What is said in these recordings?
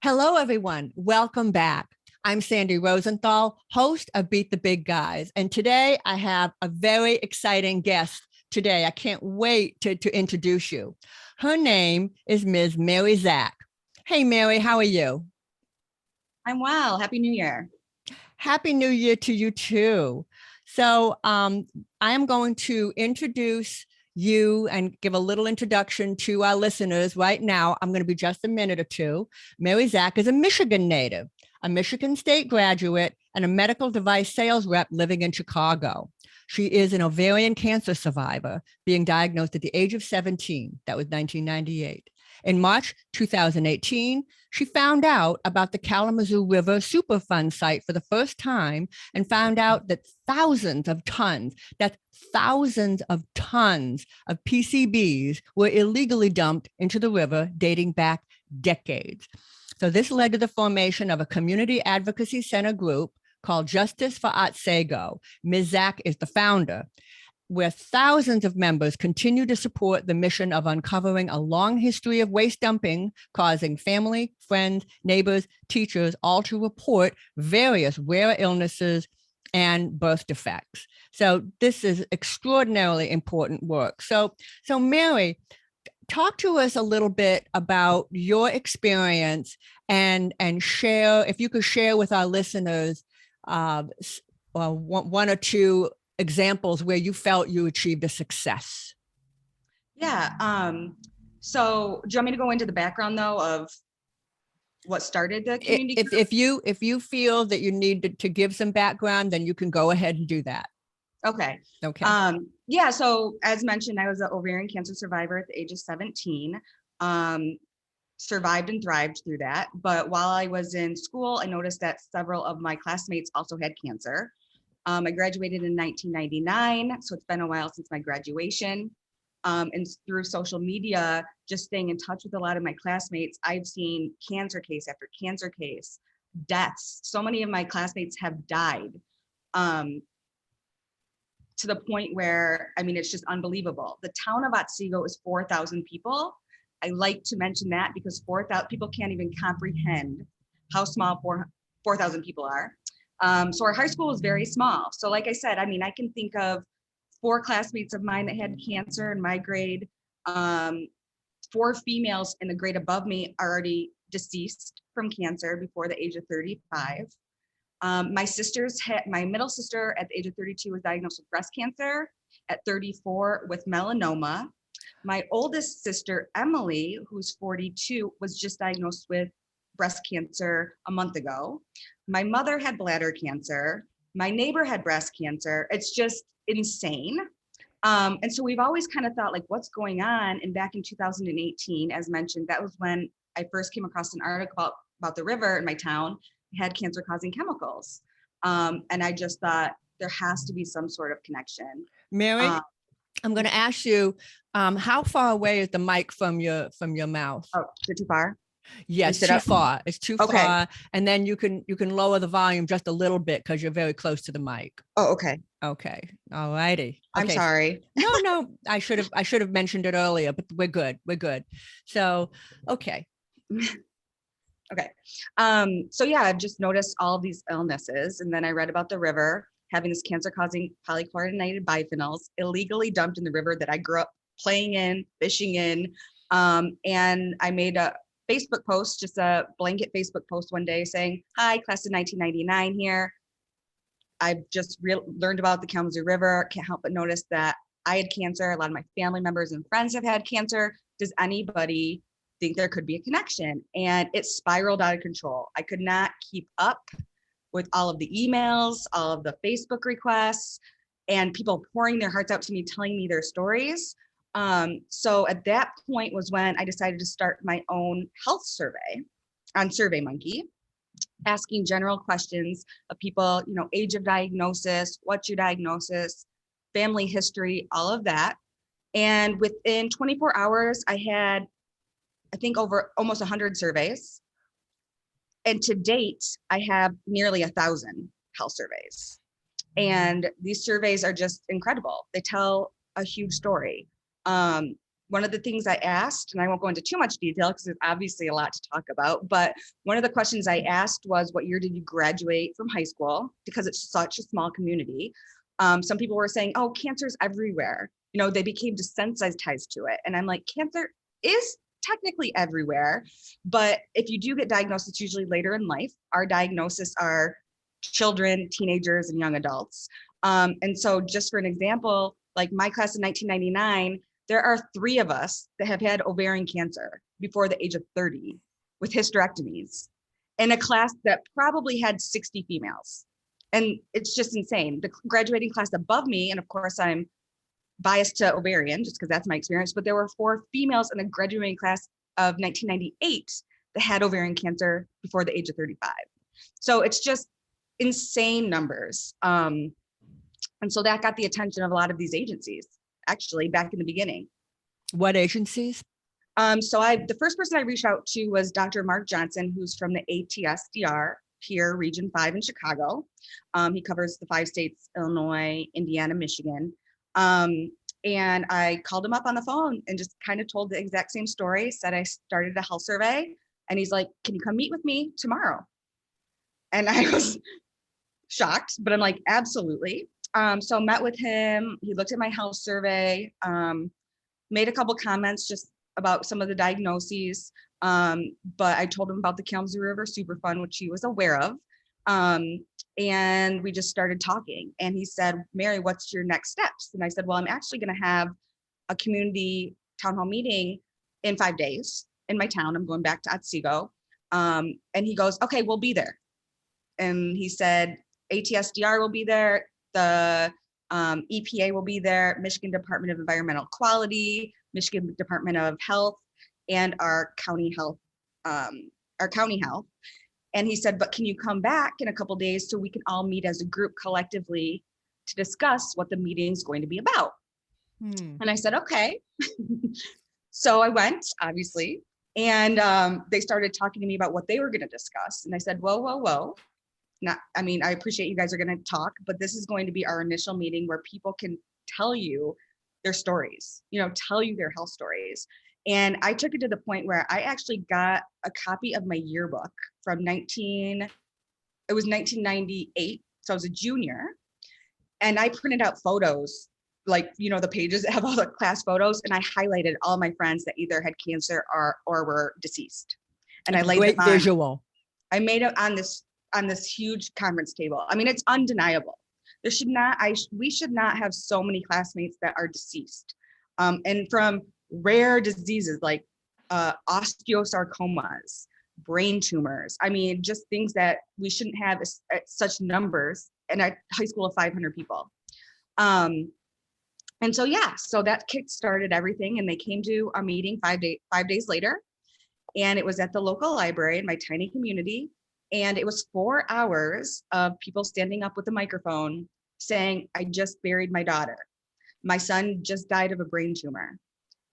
Hello, everyone. Welcome back. I'm Sandy Rosenthal, host of Beat the Big Guys. And today I have a very exciting guest today. I can't wait to introduce you. Her name is Ms. Mary Zack. Hey, Mary, how are you? I'm well. Happy New Year. Happy New Year to you too. So I am going to introduce you and give a little introduction to our listeners right now. I'm going to be just a minute or two. Mary Zack is a Michigan native, a Michigan State graduate, and a medical device sales rep living in Chicago. She is an ovarian cancer survivor, being diagnosed at the age of 17. That was 1998. In March 2018, she found out about the Kalamazoo River Superfund site for the first time and found out that thousands of tons of PCBs were illegally dumped into the river dating back decades. So this led to the formation of a community advocacy center group called Justice for Otsego. Ms. Zack is the founder, where thousands of members continue to support the mission of uncovering a long history of waste dumping, causing family, friends, neighbors, teachers all to report various rare illnesses and birth defects. So this is extraordinarily important work. So Mary, talk to us a little bit about your experience and share, if you could share with our listeners one or two examples where you felt you achieved a success. Yeah. So do you want me to go into the background though of what started the community If, group? if you feel that you need to give some background, then you can go ahead and do that. Okay. Okay. Yeah. So as mentioned, I was an ovarian cancer survivor at the age of 17. Survived and thrived through that. But while I was in school, I noticed that several of my classmates also had cancer. I graduated in 1999, so it's been a while since my graduation. And through social media, just staying in touch with a lot of my classmates, I've seen cancer case after cancer case, deaths. So many of my classmates have died, to the point where, I mean, it's just unbelievable. The town of Otsego is 4,000 people. I like to mention that because 4,000 people can't even comprehend how small 4,000 people are. So our high school was very small. So like I said, I mean, I can think of 4 classmates of mine that had cancer in my grade. 4 females in the grade above me are already deceased from cancer before the age of 35. My middle sister at the age of 32 was diagnosed with breast cancer, at 34 with melanoma. My oldest sister, Emily, who's 42, was just diagnosed with breast cancer a month ago. My mother had bladder cancer. My neighbor had breast cancer. It's just insane. And so we've always kind of thought, like, what's going on? And back in 2018, as mentioned, that was when I first came across an article about the river in my town had cancer causing chemicals. And I just thought there has to be some sort of connection. Mary, I'm going to ask you, how far away is the mic from your mouth? Oh, is it too far? Yes, too far. It's too Okay. far. And then you can lower the volume just a little bit because you're very close to the mic. Oh, okay. Okay. All righty. I'm Okay. sorry. No, I should have mentioned it earlier, but we're good. We're good. So, okay. Okay. So yeah, I've just noticed all of these illnesses. And then I read about the river having this cancer-causing polychlorinated biphenyls illegally dumped in the river that I grew up playing in, fishing in. And I made a Facebook post, just a blanket Facebook post one day saying, "Hi, class of 1999 here. I've just learned about the Kalamazoo River. Can't help but notice that I had cancer. A lot of my family members and friends have had cancer. Does anybody think there could be a connection?" And it spiraled out of control. I could not keep up with all of the emails, all of the Facebook requests, and people pouring their hearts out to me, telling me their stories. So at that point was when I decided to start my own health survey on SurveyMonkey, asking general questions of people, age of diagnosis, what's your diagnosis, family history, all of that. And within 24 hours, I had, I think, over almost 100 surveys. And to date, I have nearly 1,000 health surveys. And these surveys are just incredible. They tell a huge story. one of the things I asked, and I won't go into too much detail because there's obviously a lot to talk about, but one of the questions I asked was, what year did you graduate from high school? Because it's such a small community. Some people were saying, oh, cancer's everywhere. You know, they became desensitized to it. And I'm like, cancer is technically everywhere, but if you do get diagnosed, it's usually later in life. Our diagnosis are children, teenagers, and young adults. And so just for an example, like my class in 1999, there are 3 of us that have had ovarian cancer before the age of 30 with hysterectomies in a class that probably had 60 females. And it's just insane. The graduating class above me, and of course I'm biased to ovarian just because that's my experience, but there were 4 females in the graduating class of 1998 that had ovarian cancer before the age of 35. So it's just insane numbers. And so that got the attention of a lot of these agencies, actually, back in the beginning. What agencies? The first person I reached out to was Dr. Mark Johnson, who's from the ATSDR here, Region 5 in Chicago. He covers the 5 states, Illinois, Indiana, Michigan. And I called him up on the phone and just kind of told the exact same story, said I started a health survey, and he's like, can you come meet with me tomorrow? And I was shocked, but I'm like, absolutely. So I met with him. He looked at my health survey, made a couple comments just about some of the diagnoses. But I told him about the Kalamazoo River Superfund, which he was aware of. And we just started talking. And he said, Mary, what's your next steps? And I said, well, I'm actually going to have a community town hall meeting in 5 days in my town. I'm going back to Otsego. And he goes, okay, we'll be there. And he said, ATSDR will be there. The EPA will be there, Michigan Department of Environmental Quality, Michigan Department of Health, and our county health. And he said, but can you come back in a couple of days so we can all meet as a group collectively to discuss what the meeting is going to be about? And I said, okay. So I went, obviously, and they started talking to me about what they were going to discuss. And I said, whoa. I appreciate you guys are going to talk, but this is going to be our initial meeting where people can tell you their stories, tell you their health stories. And I took it to the point where I actually got a copy of my yearbook from 1998. So I was a junior, and I printed out photos, like, the pages that have all the class photos, and I highlighted all my friends that either had cancer or were deceased. And I laid Great them on. visual. I made it on this huge conference table. I mean, it's undeniable. We should not have so many classmates that are deceased. And from rare diseases like osteosarcomas, brain tumors. I mean, just things that we shouldn't have at such numbers in a high school of 500 people. And so that kick-started everything, and they came to a meeting 5 days later, and it was at the local library in my tiny community. And it was 4 hours of people standing up with a microphone saying, I just buried my daughter. My son just died of a brain tumor.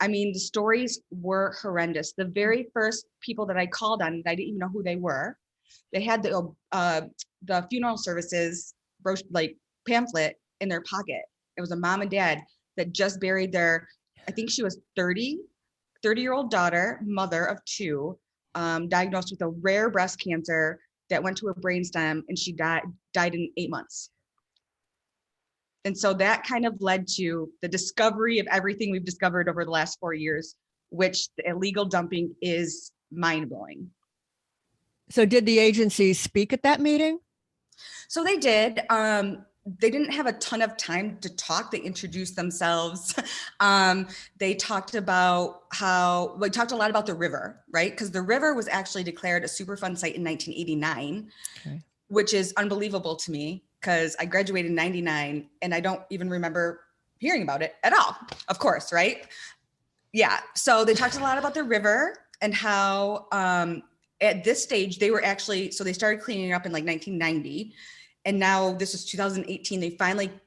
I mean, the stories were horrendous. The very first people that I called on, I didn't even know who they were. They had the funeral services pamphlet in their pocket. It was a mom and dad that just buried their, I think she was 30-year-old daughter, mother of 2, diagnosed with a rare breast cancer that went to her brainstem, and she died in 8 months. And so that kind of led to the discovery of everything we've discovered over the last 4 years, which the illegal dumping is mind-blowing. So did the agencies speak at that meeting? So they did. They didn't have a ton of time to talk. They introduced themselves. They talked a lot about the river, right? Because the river was actually declared a Superfund site in 1989, okay, which is unbelievable to me because I graduated in 99 and I don't even remember hearing about it at all, of course, right? Yeah, so they talked a lot about the river and how at this stage they started cleaning up in 1990. And now this is 2018.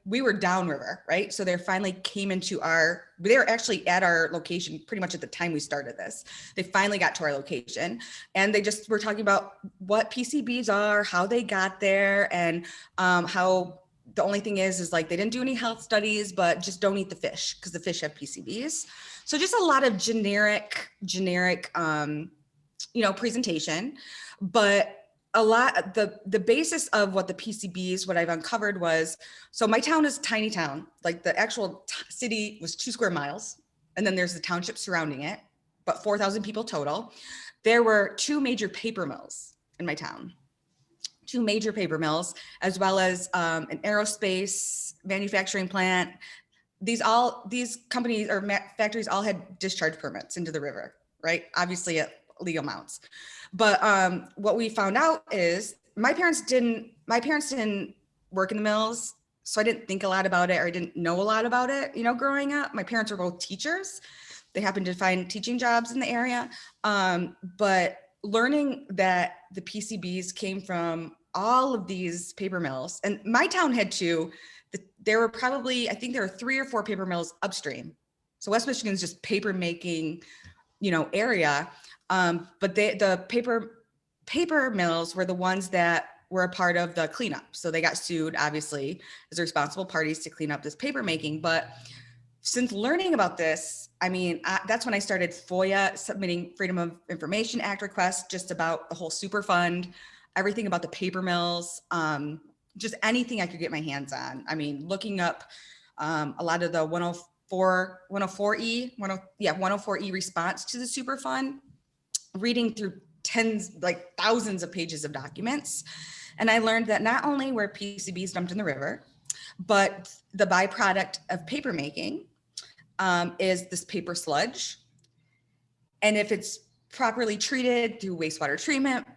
We were downriver, right? So they finally came they were actually at our location pretty much at the time we started this. They finally got to our location, and they just were talking about what PCBs are, how they got there, and how the only thing is like, they didn't do any health studies, but just don't eat the fish because the fish have PCBs. So just a lot of generic, presentation, but a lot, the basis of what the PCBs, what I've uncovered was, so my town is a tiny town, like the actual city was 2 square miles. And then there's the township surrounding it, but 4,000 people total. There were 2 major paper mills in my town. 2 major paper mills, as well as an aerospace manufacturing plant. These companies or factories all had discharge permits into the river, right? Obviously at legal amounts. But what we found out is my parents didn't work in the mills, so I didn't think a lot about it, or I didn't know a lot about it, growing up. My parents were both teachers. They happened to find teaching jobs in the area. But learning that the PCBs came from all of these paper mills, and my town had 2. There were probably, I think there were 3 or 4 paper mills upstream. So West Michigan is just paper making, area. But the paper mills were the ones that were a part of the cleanup. So they got sued, obviously, as responsible parties to clean up this paper making. But since learning about this, that's when I started FOIA, submitting Freedom of Information Act requests just about the whole Superfund, everything about the paper mills, just anything I could get my hands on. Looking up a lot of the 104E response to the Superfund, reading through thousands of pages of documents. And I learned that not only were PCBs dumped in the river, but the byproduct of paper making is this paper sludge. And if it's properly treated through wastewater treatment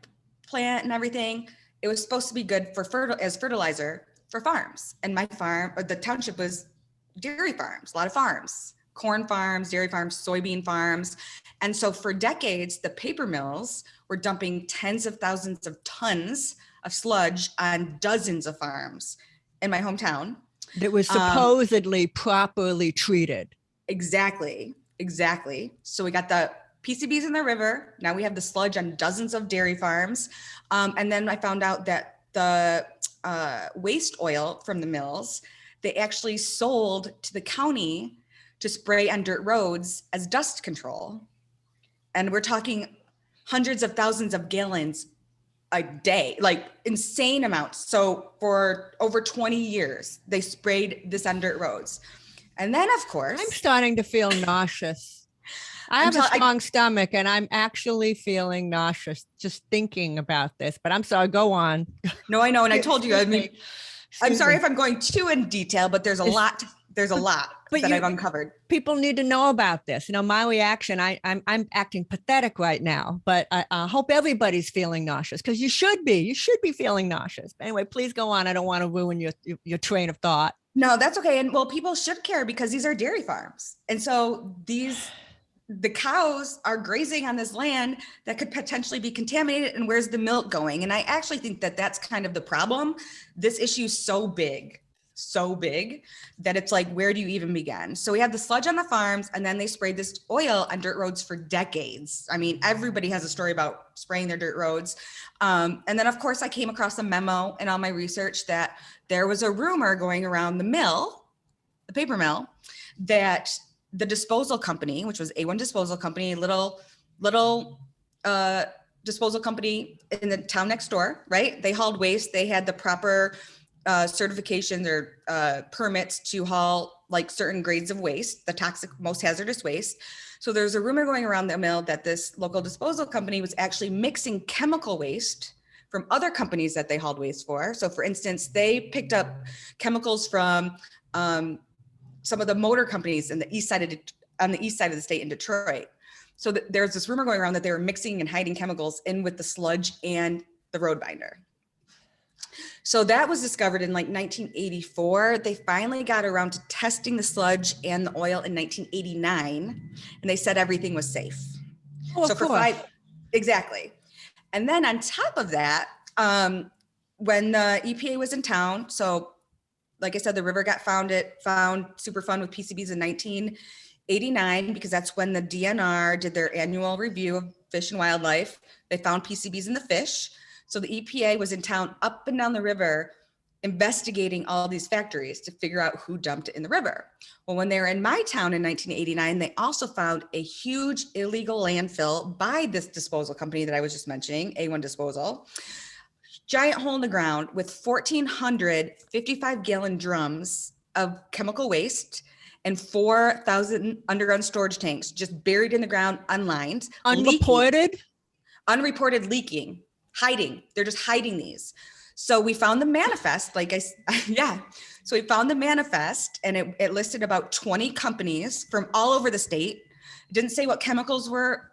plant and everything, it was supposed to be good for as fertilizer for farms. And my farm, or the township, was dairy farms, a lot of farms, corn farms, dairy farms, soybean farms. And so for decades, the paper mills were dumping tens of thousands of tons of sludge on dozens of farms in my hometown. That was supposedly properly treated. Exactly. So we got the PCBs in the river. Now we have the sludge on dozens of dairy farms. And then I found out that the waste oil from the mills, they actually sold to the county to spray on dirt roads as dust control. And we're talking hundreds of thousands of gallons a day, like insane amounts. So for over 20 years, they sprayed this on dirt roads. And then, of course, I'm starting to feel nauseous. I have a strong stomach, and I'm actually feeling nauseous just thinking about this, but I'm sorry, go on. No, I know. And I told you, I'm sorry if I'm going too in detail, but there's a lot that I've uncovered. People need to know about this. My reaction, I'm acting pathetic right now, but I hope everybody's feeling nauseous, because you should be feeling nauseous. But anyway, please go on. I don't want to ruin your train of thought. No, that's okay. And well, people should care, because these are dairy farms. And so the cows are grazing on this land that could potentially be contaminated. And where's the milk going? And I actually think that that's kind of the problem. This issue is so big that it's like, where do you even begin? So we have the sludge on the farms, and then they sprayed this oil on dirt roads for decades. Everybody has a story about spraying their dirt roads. And then, of course, I came across a memo in all my research that there was a rumor going around the paper mill, that the disposal company, which was A1 Disposal Company, little disposal company in the town next door, right? They hauled waste. They had the proper certifications or permits to haul like certain grades of waste, the toxic, most hazardous waste. So there's a rumor going around the mill that this local disposal company was actually mixing chemical waste from other companies that they hauled waste for. So for instance, they picked up chemicals from some of the motor companies on the east side of the state in Detroit. So there's this rumor going around that they were mixing and hiding chemicals in with the sludge and the road binder. So that was discovered in like 1984. They finally got around to testing the sludge and the oil in 1989, and they said everything was safe. Oh, so for exactly. And then on top of that, when the EPA was in town, so like I said, the river found Superfund with PCBs in 1989, because that's when the DNR did their annual review of fish and wildlife. They found PCBs in the fish. So the EPA was in town up and down the river investigating all these factories to figure out who dumped it in the river. Well, when they were in my town in 1989, they also found a huge illegal landfill by this disposal company that I was just mentioning, A1 Disposal. Giant hole in the ground with 1,400 55-gallon drums of chemical waste and 4,000 underground storage tanks just buried in the ground, unlined. Unreported? Unreported, leaking, hiding. They're just hiding these. So we found the manifest, So we found the manifest, and it listed about 20 companies from all over the state. It didn't say what chemicals were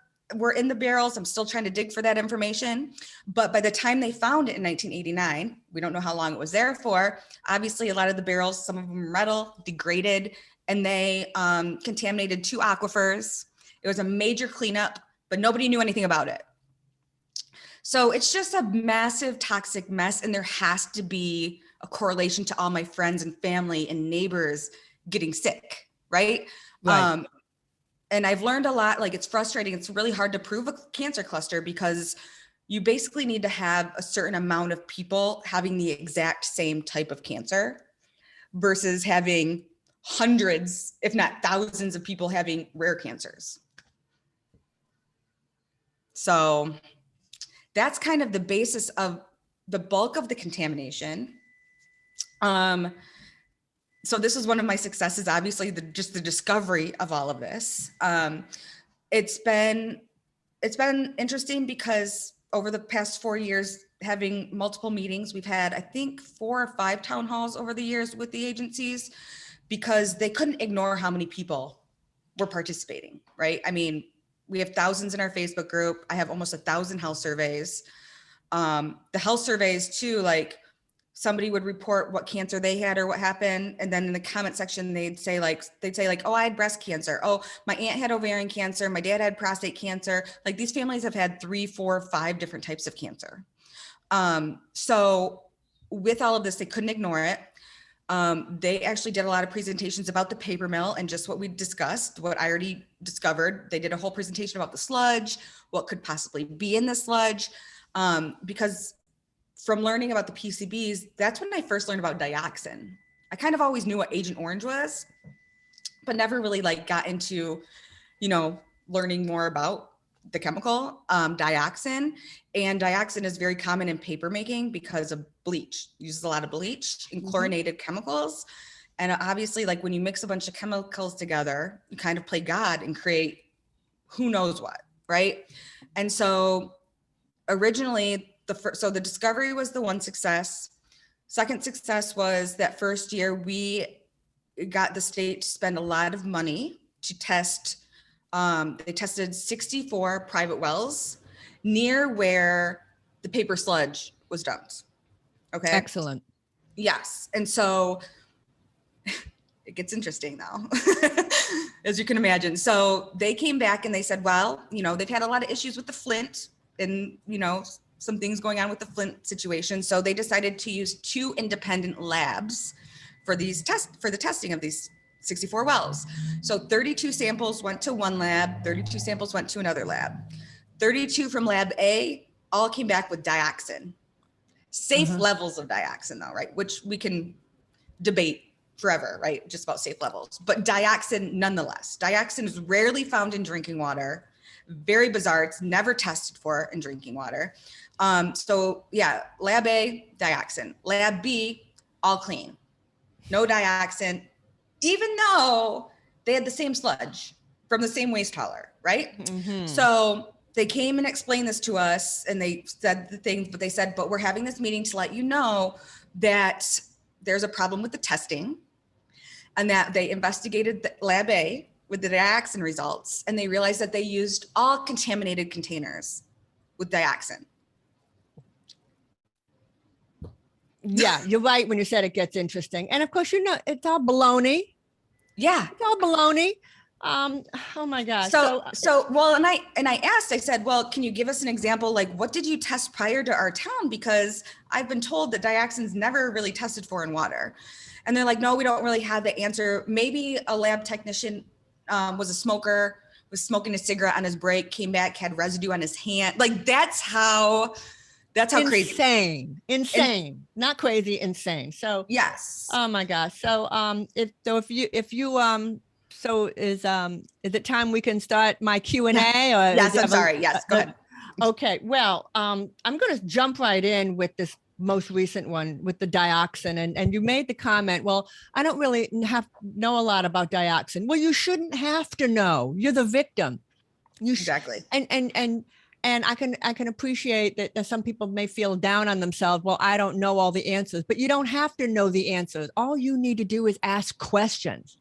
in the barrels. I'm still trying to dig for that information. But by the time they found it in 1989, we don't know how long it was there for. Obviously, a lot of the barrels, some of them were metal, degraded, and they contaminated 2 aquifers. It was a major cleanup, but nobody knew anything about it. So it's just a massive toxic mess, and there has to be a correlation to all my friends and family and neighbors getting sick, right? Right. And I've learned a lot. Like, it's frustrating. It's really hard to prove a cancer cluster because you basically need to have a certain amount of people having the exact same type of cancer versus having hundreds, if not thousands of people having rare cancers. So that's kind of the basis of the bulk of the contamination. So this is one of my successes, obviously, just the discovery of all of this. It's been interesting because over the past 4 years, having multiple meetings, we've had, I think, 4 or 5 town halls over the years with the agencies, because they couldn't ignore how many people were participating, right? I mean, we have thousands in our Facebook group. I have almost 1,000 health surveys. The health surveys too, like, somebody would report what cancer they had or what happened. And then in the comment section, they'd say like, oh, I had breast cancer. Oh, my aunt had ovarian cancer. My dad had prostate cancer. Like, these families have had 3, 4, 5 different types of cancer. So with all of this, they couldn't ignore it. They actually did a lot of presentations about the paper mill and just what we discussed, what I already discovered. They did a whole presentation about the sludge, what could possibly be in the sludge. Because from learning about the PCBs, that's when I first learned about dioxin. I kind of always knew what Agent Orange was, but never really got into, learning more about the chemical, dioxin. And dioxin is very common in paper making because of bleach. It uses a lot of bleach and chlorinated chemicals. And obviously, when you mix a bunch of chemicals together, you kind of play God and create who knows what, right? And so originally, the discovery was the one success. Second success was that first year we got the state to spend a lot of money to test. They tested 64 private wells near where the paper sludge was dumped. Okay. Excellent. Yes. And so it gets interesting now, as you can imagine. So they came back and they said, well, they've had a lot of issues with the Flint and, some things going on with the Flint situation. So they decided to use 2 independent labs for the testing of these 64 wells. So 32 samples went to one lab, 32 samples went to another lab. 32 from lab A all came back with dioxin. Safe levels of dioxin though, right? Which we can debate forever, right? Just about safe levels, but dioxin nonetheless. Dioxin is rarely found in drinking water. Very bizarre. It's never tested for in drinking water. So yeah, lab A, dioxin. Lab B, all clean. No dioxin, even though they had the same sludge from the same waste hauler, right? So they came and explained this to us, and they said the things, but they said, but we're having this meeting to let you know that there's a problem with the testing, and that they investigated the lab A with the dioxin results, and they realized that they used all contaminated containers with dioxin. Yeah, you're right when you said it gets interesting. And of course, it's all baloney. Yeah. It's all baloney. Oh my gosh. Well, and I asked, I said, well, can you give us an example? What did you test prior to our town? Because I've been told that dioxin's never really tested for in water. And they're like, no, we don't really have the answer. Maybe a lab technician was a smoker, was smoking a cigarette on his break, came back, had residue on his hand. That's how That's how crazy. Insane, not crazy, insane. So yes. Oh my gosh. So so is it time we can start my Q&A? Or yes, I'm sorry. Yes, go ahead. Okay. Well, I'm going to jump right in with this most recent one with the dioxin, and you made the comment, well, I don't really know a lot about dioxin. Well, you shouldn't have to know. You're the victim. Exactly. And I can appreciate that some people may feel down on themselves. Well, I don't know all the answers, but you don't have to know the answers. All you need to do is ask questions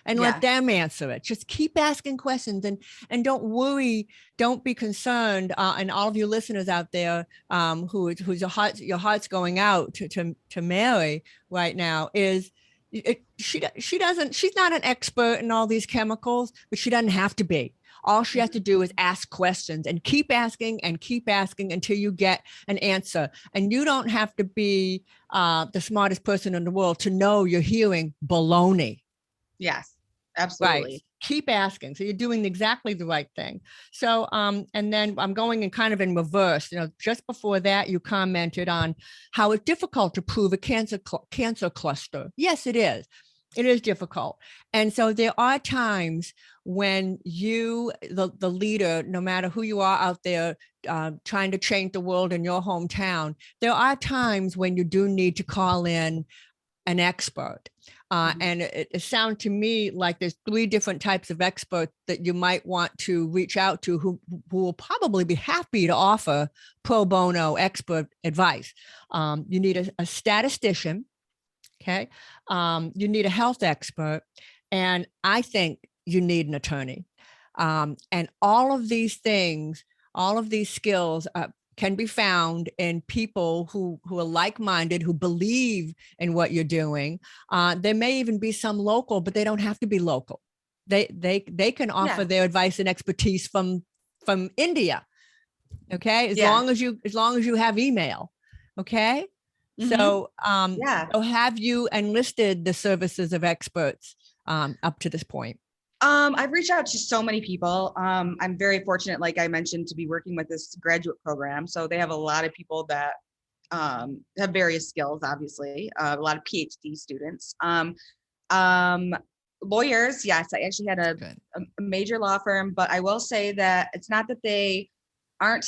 and let them answer it. Just keep asking questions, and don't worry. Don't be concerned. And all of you listeners out there, whose your heart's going out to Mary right now, is she's not an expert in all these chemicals, but she doesn't have to be. All she has to do is ask questions and keep asking until you get an answer. And you don't have to be the smartest person in the world to know you're hearing baloney. Yes, absolutely. Right. Keep asking. So you're doing exactly the right thing. So, and then I'm going in kind of in reverse. Just before that, you commented on how it's difficult to prove a cancer cluster. Yes, it is. It is difficult. And so there are times when you, the leader, no matter who you are out there, trying to change the world in your hometown, there are times when you do need to call in an expert. And it sounds to me like there's 3 different types of experts that you might want to reach out to who will probably be happy to offer pro bono expert advice. You need a statistician. Okay. You need a health expert. And I think you need an attorney. And all of these things, all of these skills can be found in people who are like-minded, who believe in what you're doing. There may even be some local, but they don't have to be local. They can offer their advice and expertise from India. Okay. As long as you have email. Okay. So, so have you enlisted the services of experts up to this point? I've reached out to so many people. I'm very fortunate, like I mentioned, to be working with this graduate program. So they have a lot of people that have various skills, obviously, a lot of PhD students. Lawyers, yes, I actually had a major law firm, but I will say that it's not that they aren't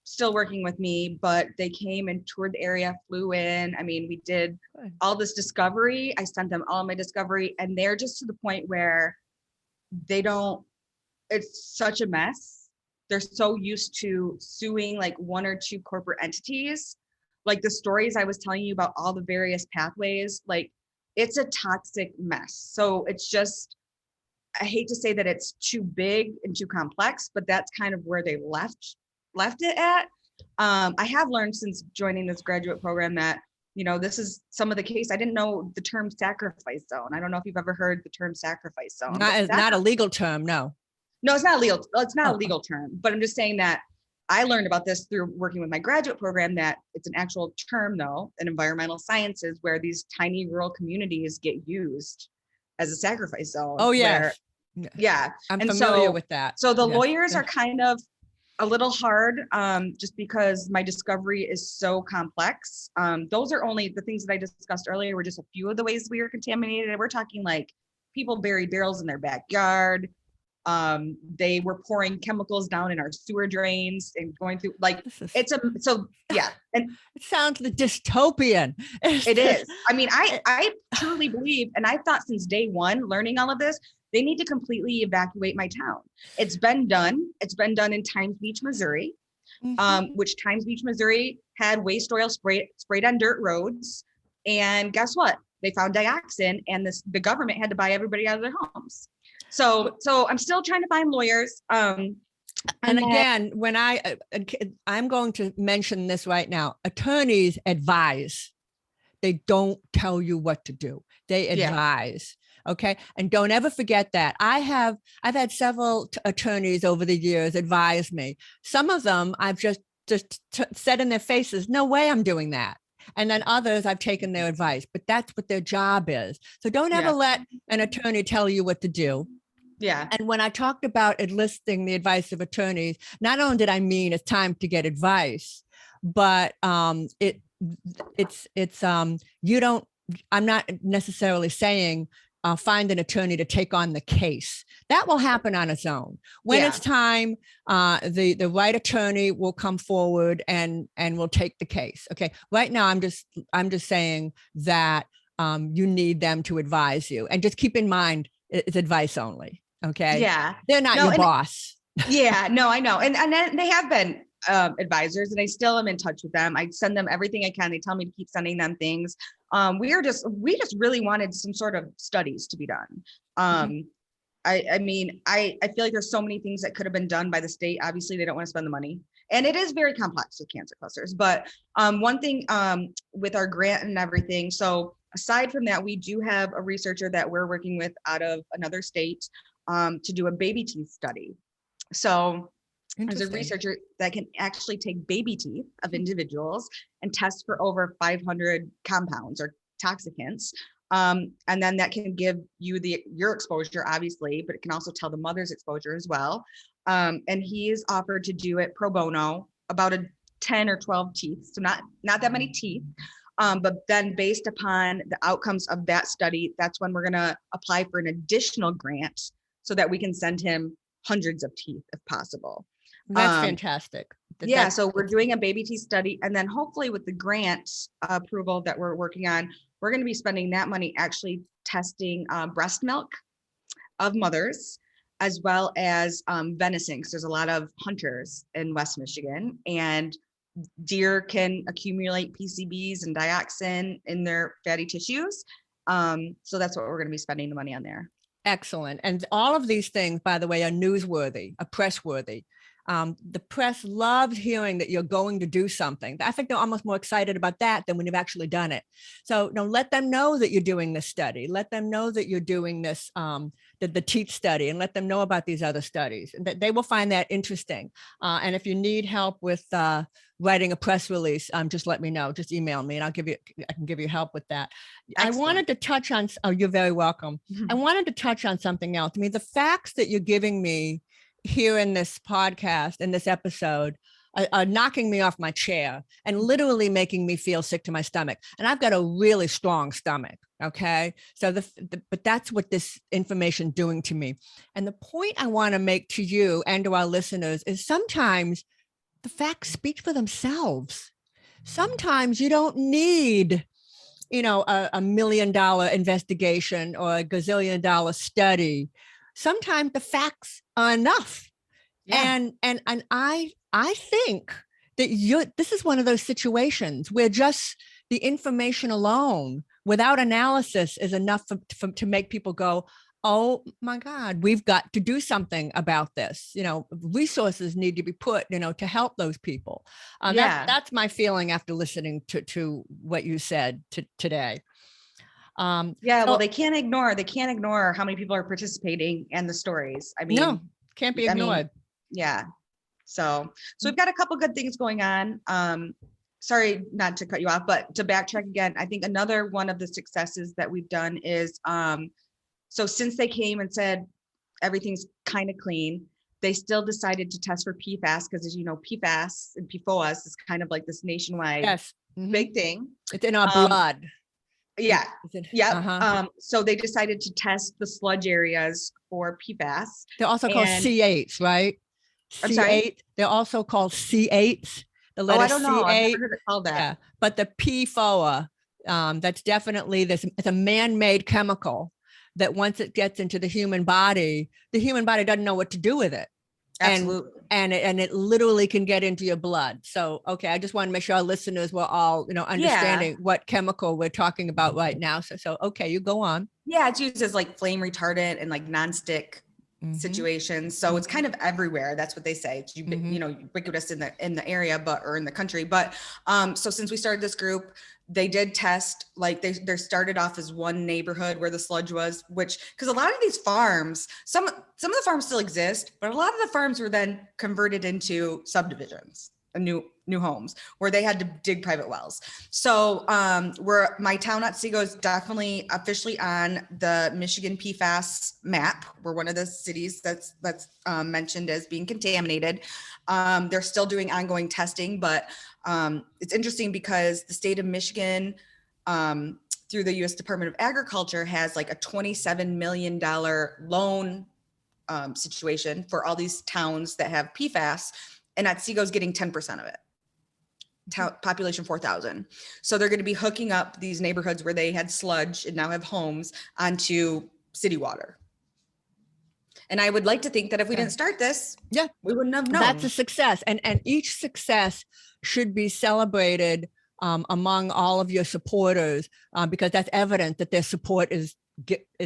still working with me, but they came and toured the area, flew in. I mean, we did all this discovery. I sent them all my discovery, and they're just to the point where it's such a mess. They're so used to suing like 1 or 2 corporate entities. Like the stories I was telling you about all the various pathways, like it's a toxic mess. So it's just, I hate to say that it's too big and too complex, but that's kind of where they left it at. I have learned since joining this graduate program that, this is some of the case. I didn't know the term sacrifice zone. I don't know if you've ever heard the term sacrifice zone. Not a legal term. No, it's not legal. It's not a legal term, but I'm just saying that I learned about this through working with my graduate program, that it's an actual term though, in environmental sciences, where these tiny rural communities get used as a sacrifice zone. Oh, yes. I'm familiar with that. So the lawyers are kind of a little hard, just because my discovery is so complex. Those are only the things that I discussed earlier were just a few of the ways we were contaminated. We're talking like people buried barrels in their backyard. They were pouring chemicals down in our sewer drains and going through and it sounds dystopian. It is. I mean, I truly believe, and I thought since day one, learning all of this, they need to completely evacuate my town. It's been done. It's been done in Times Beach, Missouri, which Times Beach, Missouri had waste oil sprayed on dirt roads. And guess what? They found dioxin, and the government had to buy everybody out of their homes. So I'm still trying to find lawyers. And again, when I'm going to mention this right now, attorneys advise. They don't tell you what to do. They advise. Okay. And don't ever forget that. I've had several attorneys over the years advise me. Some of them I've just said in their faces, no way I'm doing that. And then others I've taken their advice, but that's what their job is. So don't ever let an attorney tell you what to do. Yeah. And when I talked about enlisting the advice of attorneys, not only did I mean it's time to get advice, but you don't, I'm not necessarily saying find an attorney to take on the case. That will happen on its own. When it's time, the right attorney will come forward and will take the case. Okay. Right now, I'm just saying that you need them to advise you, and just keep in mind it's advice only. Okay. Yeah. They're not your boss. Yeah, no, I know. And then they have been advisors, and I still am in touch with them. I send them everything I can. They tell me to keep sending them things. We just really wanted some sort of studies to be done. I mean, I feel like there's so many things that could have been done by the state. Obviously, they don't want to spend the money. And it is very complex with cancer clusters. But one thing with our grant and everything, so aside from that, we do have a researcher that we're working with out of another state to do a baby teeth study. So there's a researcher that can actually take baby teeth of individuals and test for over 500 compounds or toxicants. And then that can give you your exposure, obviously, but it can also tell the mother's exposure as well. And he's offered to do it pro bono, about 10 or 12 teeth. So not that many teeth. But then based upon the outcomes of that study, that's when we're going to apply for an additional grant so that we can send him hundreds of teeth if possible. That's fantastic. So we're doing a baby teeth study, and then hopefully with the grant approval that we're working on, we're going to be spending that money actually testing breast milk of mothers, as well as venison, because there's a lot of hunters in West Michigan, and deer can accumulate PCBs and dioxin in their fatty tissues. So that's what we're going to be spending the money on there. Excellent. And all of these things, by the way, are newsworthy, are press-worthy. The press loves hearing that you're going to do something. I think they're almost more excited about that than when you've actually done it. So let them know that you're doing this study. Let them know that you're doing this, the teeth study, and let them know about these other studies. And that they will find that interesting. And if you need help with writing a press release, just let me know. Just email me, and I can give you help with that. Excellent. I wanted to touch on. Oh, you're very welcome. I wanted to touch on something else. I mean, the facts that you're giving me here in this podcast, in this episode, are knocking me off my chair and literally making me feel sick to my stomach. And I've got a really strong stomach. Okay. So but that's what this information doing to me. And the point I want to make to you and to our listeners is sometimes the facts speak for themselves. Sometimes you don't need, a $1 million investigation or a gazillion-dollar study. Sometimes the facts are enough. Yeah. And I think that this is one of those situations where just the information alone without analysis is enough to make people go, oh my God, we've got to do something about this. Resources need to be put, to help those people. That's my feeling after listening to what you said today. Well, they can't ignore how many people are participating and the stories. I mean, no, can't be ignored. So we've got a couple good things going on. Sorry, not to cut you off, but to backtrack again, I think another one of the successes that we've done is, so since they came and said everything's kind of clean, they still decided to test for PFAS, because as you know, PFAS and PFOAs is kind of like this nationwide big thing. It's in our blood. Yeah. So they decided to test the sludge areas for PFAS. They're also called C8s, right? I'm sorry? They're also called C8s. The letter I don't know. C8. I've never heard it called that. Yeah, but the PFOA, that's definitely this. It's a man-made chemical that once it gets into the human body doesn't know what to do with it. Absolutely. And it literally can get into your blood. So, okay, I just want to make sure our listeners were all, understanding what chemical we're talking about right now. So, okay, you go on. Yeah, it's used as like flame retardant and like nonstick situations. So it's kind of everywhere. That's what they say. It's ubiquitous in the area, or in the country. But so since we started this group, they did test, like they started off as one neighborhood where the sludge was, because a lot of these farms, some of the farms still exist, but a lot of the farms were then converted into subdivisions. new homes where they had to dig private wells. So where my town Otsego is definitely officially on the Michigan PFAS map. We're one of the cities that's mentioned as being contaminated. They're still doing ongoing testing, but it's interesting because the state of Michigan through the U.S. Department of Agriculture has like a $27 million loan situation for all these towns that have PFAS, and Otsego's getting 10% of it. Population 4,000. So they're going to be hooking up these neighborhoods where they had sludge and now have homes onto city water. And I would like to think that if we didn't start this, we wouldn't have known. That's a success. And each success should be celebrated among all of your supporters because that's evidence that their support is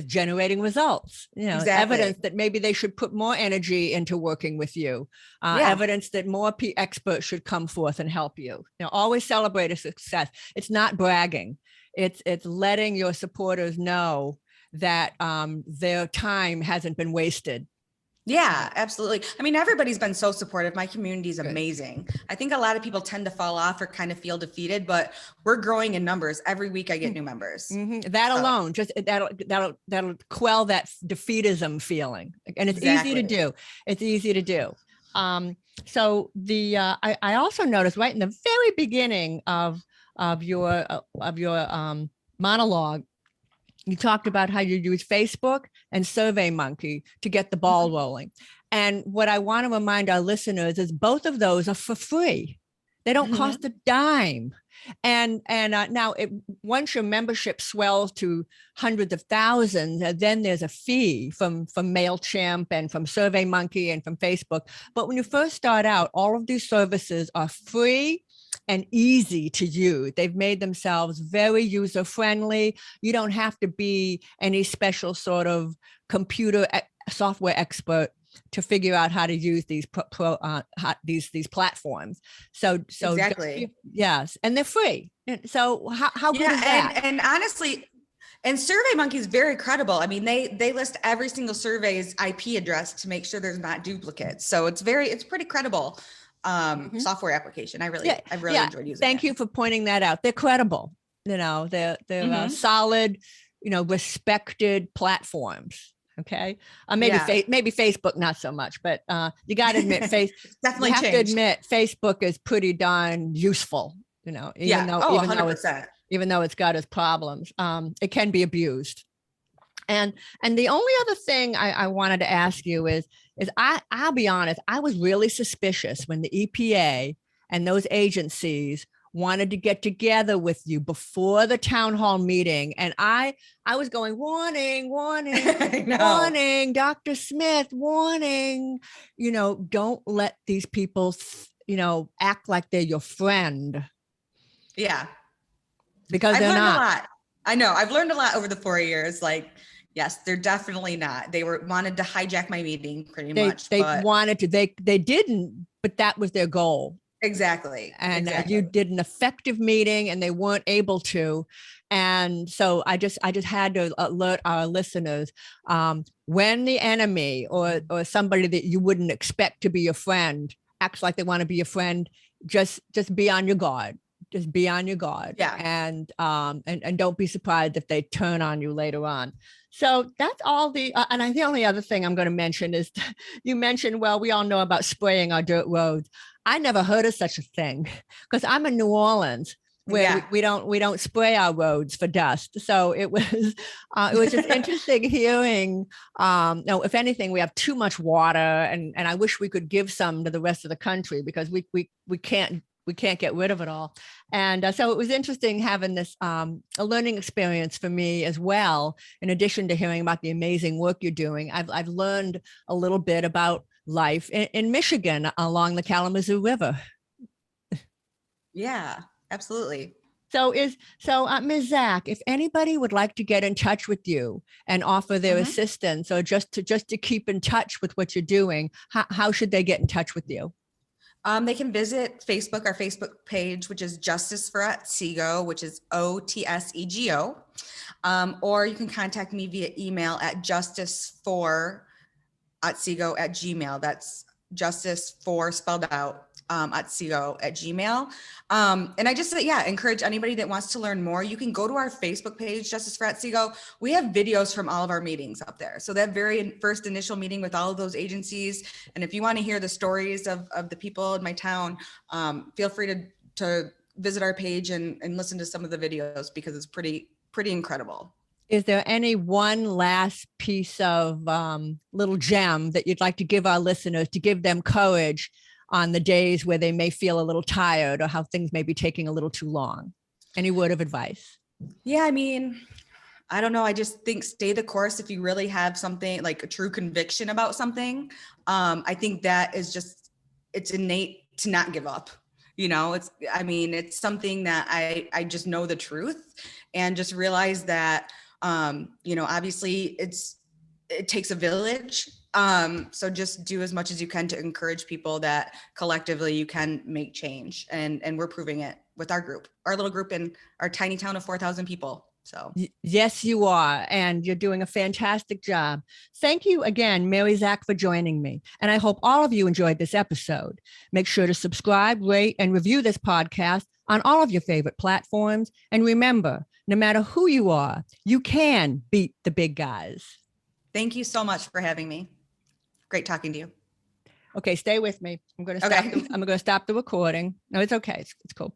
generating results. Evidence that maybe they should put more energy into working with you. Evidence that more experts should come forth and help you. Always celebrate a success. It's not bragging. It's letting your supporters know that their time hasn't been wasted. Yeah, absolutely. I mean, everybody's been so supportive. My community is amazing. I think a lot of people tend to fall off or kind of feel defeated, but we're growing in numbers. Every week I get new members. Mm-hmm. That alone, just that'll quell that defeatism feeling. And it's easy to do. It's easy to do. So I also noticed right in the very beginning of your monologue, you talked about how you use Facebook and SurveyMonkey to get the ball rolling. And what I want to remind our listeners is both of those are for free. They don't cost a dime. And now once your membership swells to hundreds of thousands, then there's a fee from MailChimp and from SurveyMonkey and from Facebook. But when you first start out, all of these services are free and easy to use. They've made themselves very user-friendly. You don't have to be any special sort of computer software expert to figure out how to use these these platforms. So exactly. Yes, and they're free. So how good is that? And honestly, and SurveyMonkey is very credible. I mean, they list every single survey's IP address to make sure there's not duplicates. So it's pretty credible. Software application. I really enjoyed using it. Thank you for pointing that out. They're credible. They're solid, respected platforms. Okay. Maybe Facebook, not so much, but you got to admit, definitely you have to admit Facebook is pretty darn useful, even though it's got its problems, it can be abused. And the only other thing I wanted to ask you is I'll be honest, I was really suspicious when the EPA and those agencies wanted to get together with you before the town hall meeting. And I was going, warning, warning, Dr. Smith, warning, don't let these people, act like they're your friend. Yeah. Because they're not. A lot. I know. I've learned a lot over the 4 years. Yes, they're definitely not. They wanted to hijack my meeting pretty much. They wanted to, they didn't, but that was their goal. Exactly. And you did an effective meeting and they weren't able to. And so I just had to alert our listeners, when the enemy or somebody that you wouldn't expect to be your friend acts like they want to be your friend, just be on your guard. Just be on your guard. Yeah. And don't be surprised if they turn on you later on. So that's all the only other thing I'm going to mention is you mentioned, well, we all know about spraying our dirt roads. I never heard of such a thing because I'm in New Orleans where we don't spray our roads for dust. So it was just interesting hearing, if anything, we have too much water and I wish we could give some to the rest of the country because we can't get rid of it all. And so it was interesting having this, a learning experience for me as well. In addition to hearing about the amazing work you're doing, I've learned a little bit about life in Michigan along the Kalamazoo River. Yeah, absolutely. So Ms. Zack, if anybody would like to get in touch with you and offer their assistance or just to keep in touch with what you're doing, how should they get in touch with you? They can visit Facebook, our Facebook page, which is Justice for Otsego, which is OTSEGO. Or you can contact me via email at justicefor@otsego@gmail.com. That's justice for spelled out at Gmail. And I just say, encourage anybody that wants to learn more. You can go to our Facebook page, Justice for Otsego. We have videos from all of our meetings up there. So that very first initial meeting with all of those agencies. And if you want to hear the stories of the people in my town, feel free to visit our page and listen to some of the videos, because it's pretty incredible. Is there any one last piece of little gem that you'd like to give our listeners to give them courage on the days where they may feel a little tired or how things may be taking a little too long? Any word of advice? Yeah, I mean, I don't know. I just think stay the course if you really have something like a true conviction about something. I think that is just, it's innate to not give up. It's something that I just know the truth, and just realize that, obviously it takes a village. So just do as much as you can to encourage people that collectively you can make change. And we're proving it with our little group in our tiny town of 4,000 people. So yes, you are. And you're doing a fantastic job. Thank you again, Mary Zack, for joining me. And I hope all of you enjoyed this episode. Make sure to subscribe, rate, and review this podcast on all of your favorite platforms. And remember, no matter who you are, you can beat the big guys. Thank you so much for having me. Great talking to you. Okay, stay with me. I'm going to stop. I'm going to stop the recording. No, it's okay. It's cool.